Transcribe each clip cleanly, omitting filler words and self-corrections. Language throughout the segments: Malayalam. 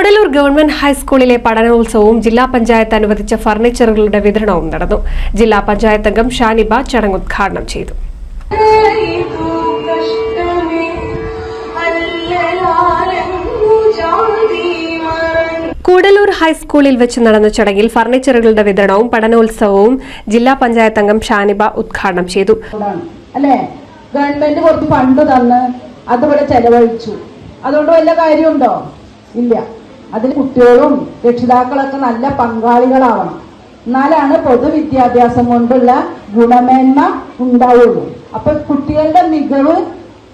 കൂടല്ലൂർ ഗവൺമെന്റ് ഹൈസ്കൂളിലെ പഠനോത്സവവും ജില്ലാ പഞ്ചായത്ത് അനുവദിച്ച ഫർണിച്ചറുകളുടെ വിതരണവും നടന്നു. ജില്ലാ പഞ്ചായത്ത് അംഗം ഷാനിബ ചടങ്ങ് ഉദ്ഘാടനം ചെയ്തു. കൂടല്ലൂർ ഹൈസ്കൂളിൽ വെച്ച് നടന്ന ചടങ്ങിൽ ഫർണിച്ചറുകളുടെ വിതരണവും പഠനോത്സവവും ജില്ലാ പഞ്ചായത്ത് അംഗം ഷാനിബ ഉദ്ഘാടനം ചെയ്തു. ഗവൺമെന്റ് കുറച്ച് ഫണ്ട് തന്ന് അതിവിടെ ചെലവഴിച്ചു, അതുകൊണ്ട് വല്ല കാര്യമുണ്ടോ? ഇല്ല. അതിൽ കുട്ടികളും രക്ഷിതാക്കളൊക്കെ നല്ല പങ്കാളികളാവണം. എന്നാലാണ് പൊതുവിദ്യാഭ്യാസം കൊണ്ടുള്ള ഗുണമേന്മ ഉണ്ടാവുള്ളൂ. അപ്പൊ കുട്ടികളുടെ മികവ്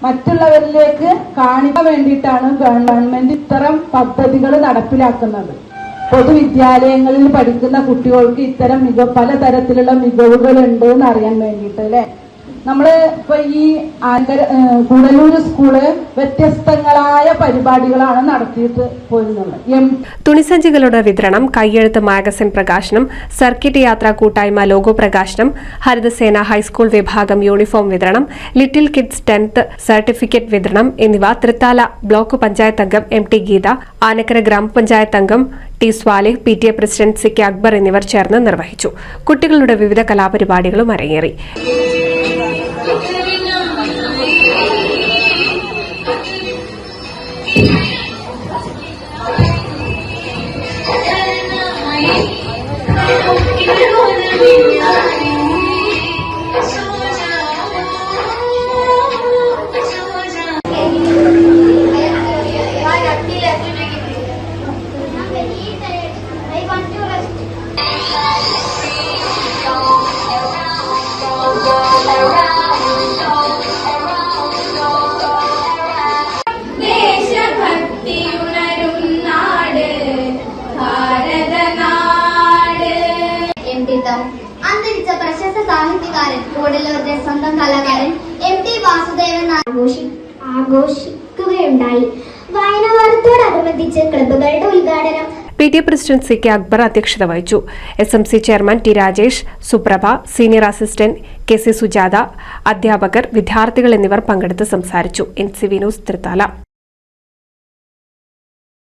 മറ്റുള്ളവരിലേക്ക് കാണിക്കാൻ വേണ്ടിയിട്ടാണ് ഗവൺമെന്റ് ഇത്തരം പദ്ധതികൾ നടപ്പിലാക്കുന്നത്. പൊതുവിദ്യാലയങ്ങളിൽ പഠിക്കുന്ന കുട്ടികൾക്ക് ഇത്തരം പലതരത്തിലുള്ള മികവുകൾ ഉണ്ട് എന്ന് അറിയാൻ വേണ്ടിയിട്ട് അല്ലെ. നമ്മള് ഇപ്പൊ ഈ കൂടല്ലൂർ സ്കൂള് വ്യത്യസ്തങ്ങളായ പരിപാടികളാണ് നടത്തിയിട്ട് പോയിരുന്നത്. തുണിസഞ്ചികളുടെ വിതരണം, കയ്യെഴുത്ത് മാഗസിൻ പ്രകാശനം, സർക്കിറ്റ് യാത്രാ കൂട്ടായ്മ ലോഗോ പ്രകാശനം, ഹരിതസേന ഹൈസ്കൂൾ വിഭാഗം യൂണിഫോം വിതരണം, ലിറ്റിൽ കിഡ്സ് 10th സർട്ടിഫിക്കറ്റ് വിതരണം എന്നിവ തൃത്താല ബ്ലോക്ക് പഞ്ചായത്ത് അംഗം MT ഗീത, ആനക്കര ഗ്രാമപഞ്ചായത്ത് അംഗം T Swalih, PTA president CK Akbar എന്നിവർ ചേർന്ന് നിർവഹിച്ചു. കുട്ടികളുടെ വിവിധ കലാപരിപാടികളും അരങ്ങേറി. അന്തരിച്ച പ്രശസ്ത സാഹിത്യകാരൻ കൂടല്ലൂരിന്റെ സ്വന്തം കലാകാരൻ MT വാസുദേവൻ ആഘോഷിക്കുകയുണ്ടായി. വായനവാരത്തോടനുബന്ധിച്ച് ക്ലബ്ബുകളുടെ ഉദ്ഘാടനം PTA പ്രസിഡന്റ് CK അക്ബർ അധ്യക്ഷത വഹിച്ചു. SMC ചെയർമാൻ T രാജേഷ്, സുപ്രഭ, സീനിയർ അസിസ്റ്റന്റ് KC സുജാത, അധ്യാപകർ, വിദ്യാർത്ഥികൾ എന്നിവർ പങ്കെടുത്ത് സംസാരിച്ചു. NCV news Thrithala.